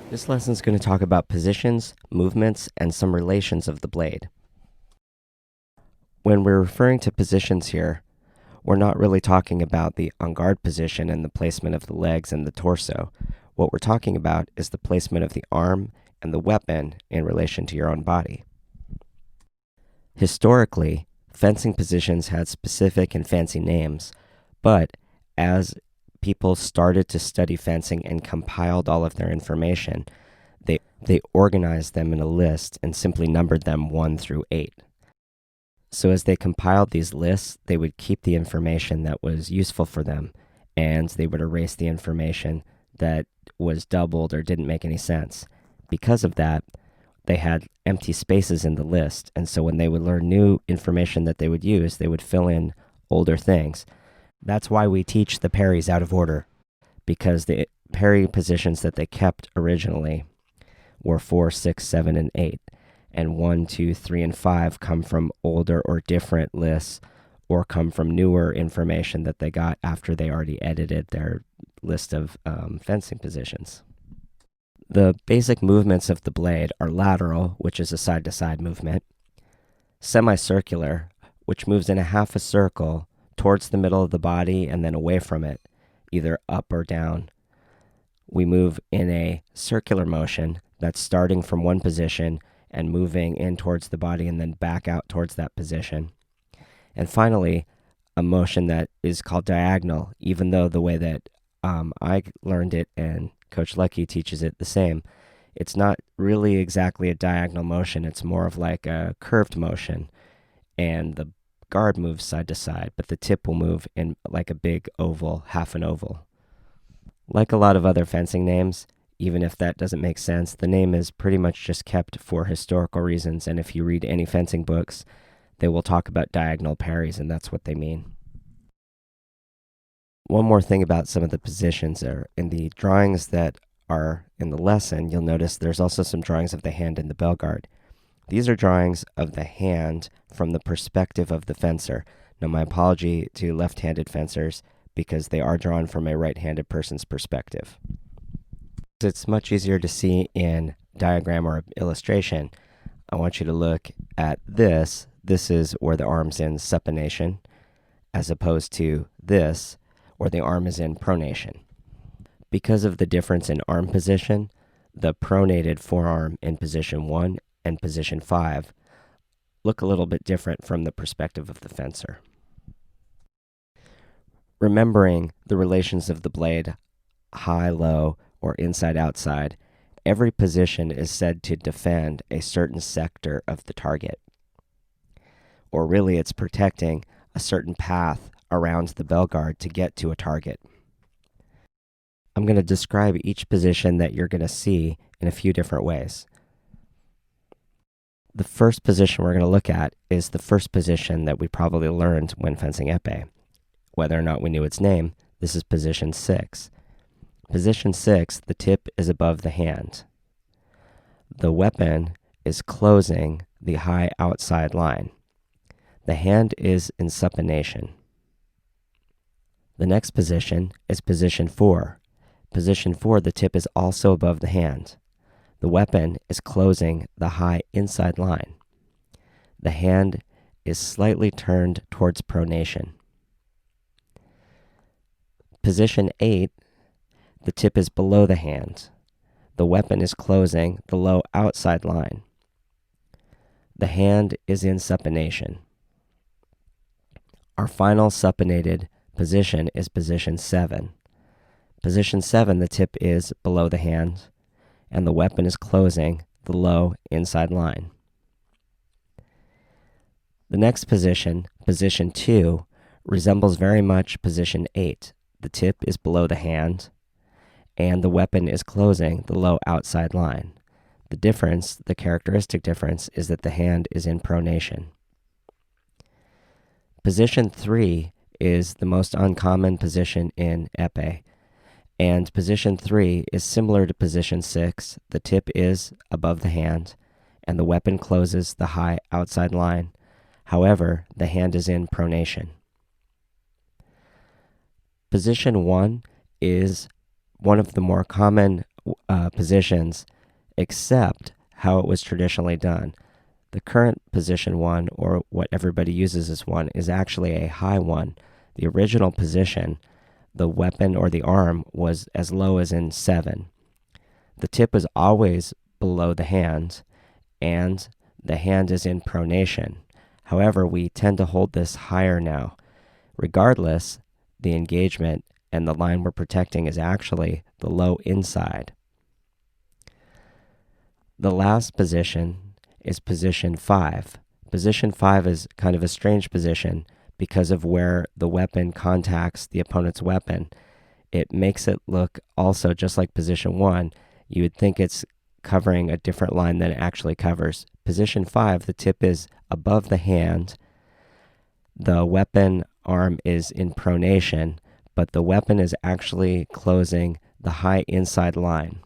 This lesson is going to talk about positions, movements, and some relations of the blade. When we're referring to positions here, we're not really talking about the en garde position and the placement of the legs and the torso. What we're talking about is the placement of the arm and the weapon in relation to your own body. Historically, fencing positions had specific and fancy names, but as people started to study fencing and compiled all of their information, they organized them in a list and simply numbered them 1 through 8. So as they compiled these lists, they would keep the information that was useful for them, and they would erase the information that was doubled or didn't make any sense. Because of that, they had empty spaces in the list, and so when they would learn new information that they would use, they would fill in older things. That's why we teach the parries out of order, because the parry positions that they kept originally were 4, 6, 7, and 8. And 1, 2, 3, and 5 come from older or different lists or come from newer information that they got after they already edited their list of fencing positions. The basic movements of the blade are lateral, which is a side-to-side movement, semicircular, which moves in a half a circle towards the middle of the body and then away from it, either up or down. We move in a circular motion that's starting from one position and moving in towards the body and then back out towards that position. And finally, a motion that is called diagonal, even though the way that I learned it and Coach Lucky teaches it the same. It's not really exactly a diagonal motion. It's more of like a curved motion, and the guard moves side to side, but the tip will move in like a big oval, half an oval. Like a lot of other fencing names, even if that doesn't make sense, the name is pretty much just kept for historical reasons, and if you read any fencing books, they will talk about diagonal parries, and that's what they mean. One more thing about some of the positions are in the drawings that are in the lesson, you'll notice there's also some drawings of the hand in the bell guard. These are drawings of the hand from the perspective of the fencer. Now, my apology to left-handed fencers, because they are drawn from a right-handed person's perspective. It's much easier to see in diagram or illustration. I want you to look at this. This is where the arm's in supination, as opposed to this, where the arm is in pronation. Because of the difference in arm position, the pronated forearm in position 1 and position 5 look a little bit different from the perspective of the fencer. Remembering the relations of the blade, high, low, or inside, outside, every position is said to defend a certain sector of the target. Or really, it's protecting a certain path around the bell guard to get to a target. I'm going to describe each position that you're going to see in a few different ways. The first position we're going to look at is the first position that we probably learned when fencing epee. Whether or not we knew its name, this is position 6. Position 6, the tip is above the hand. The weapon is closing the high outside line. The hand is in supination. The next position is position 4. Position 4, the tip is also above the hand. The weapon is closing the high inside line. The hand is slightly turned towards pronation. Position 8, the tip is below the hand. The weapon is closing the low outside line. The hand is in supination. Our final supinated position is position 7. Position 7, the tip is below the hand, and the weapon is closing the low inside line. The next position, position 2, resembles very much position 8. The tip is below the hand, and the weapon is closing the low outside line. The difference, the characteristic difference, is that the hand is in pronation. Position 3 is the most uncommon position in epee, and position 3 is similar to position 6. The tip is above the hand, and the weapon closes the high outside line. However, the hand is in pronation. Position 1 is one of the more common positions except how it was traditionally done. The current position 1, or what everybody uses as 1, is actually a high 1. The original position, the weapon or the arm, was as low as in 7. The tip is always below the hand, and the hand is in pronation. However, we tend to hold this higher now. Regardless, the engagement and the line we're protecting is actually the low inside. The last position is position 5. Position 5 is kind of a strange position because of where the weapon contacts the opponent's weapon. It makes it look also just like position 1. You would think it's covering a different line than it actually covers. Position 5, the tip is above the hand. The weapon arm is in pronation, but the weapon is actually closing the high inside line.